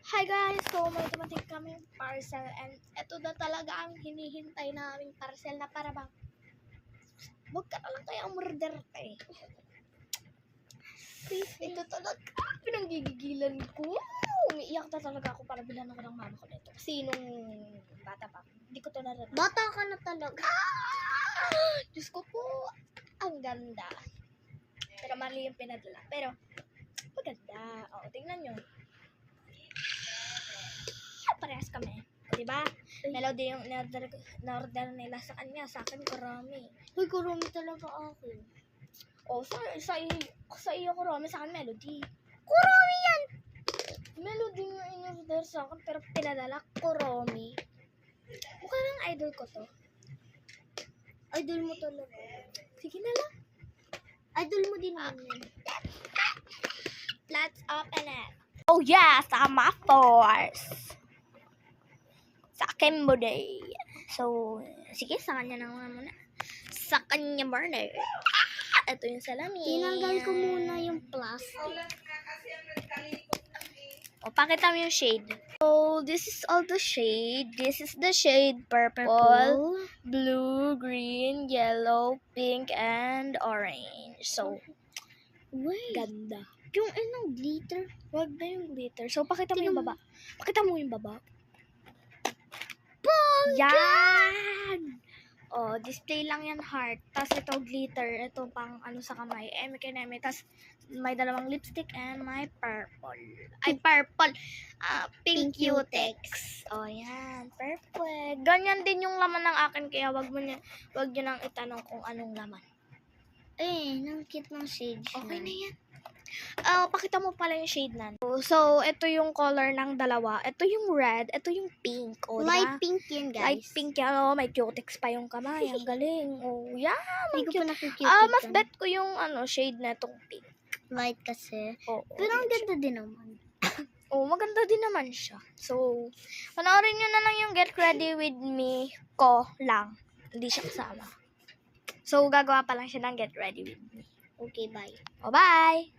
Hi guys! So may dumating kaming parcel and ito na talaga ang hinihintay naming parcel na para bang huwag ka na lang kaya umorder ka eh. Ito talaga pinanggigigilan ko. Umiiyak na talaga ako para bilhan ako ng mama ko nito. Kasi nung bata pa, hindi ko to naranasan. Bata ka na talaga. Diyos ko po, ang ganda. Pero mali yung pinadala. Pero maganda. O, tingnan nyo. Parehas kami. Diba? Melody yung na-order nila sa kanya. Sa akin, Kurami. Uy, kurumi talaga akin. O, sa iyo, Kurami. Sa akin, Melody. Kurumi yan! Melody yung in-order sa akin, pero pinadala, Kurami. Mukha lang idol ko to. Idol mo talaga. Sige na lang. Idol mo din naman yan. Let's open it. Oh yeah, sama force. Sa akin birthday. So, sige, sa kanya na muna. Sa kanya birthday. Ito yung salamin. Tinanggal ko muna yung plastic. O, pakita mo yung shade. So, this is all the shade. This is the shade purple, blue, green, yellow, pink, and orange. So, Wait. ganda. Yung glitter. Wag na yung glitter. So, pakita mo yung baba. Pakita mo yung baba. Yan! Oh, display lang yan, heart. Tapos ito, glitter. Ito pang ano sa kamay. Eme. Tapos may dalawang lipstick and may purple. Ay, purple. Pink cutex. Oh, yan. Perfect. Ganyan din yung laman ng akin. Kaya wag nyo nang itanong kung anong laman. Ang cute ng shades. Okay na yan. Pakita mo pala yung shade na. So, ito yung color ng dalawa. Ito yung red. Ito yung pink. O, Light diba? pink yan, guys. Light pink yan. Oh, may cutex pa yung kamay. Ang galing. Oh, yeah. Hindi ko pa nakikita. Mas bet ko yung shade na itong pink. Light kasi. Oo. Pero ang ganda din naman. Oh, maganda din naman siya. So, panoorin nyo na lang yung Get Ready With Me ko lang. Hindi siya kasama. So, gagawa pa lang siya ng Get Ready With Me. Okay, bye. Oh, bye!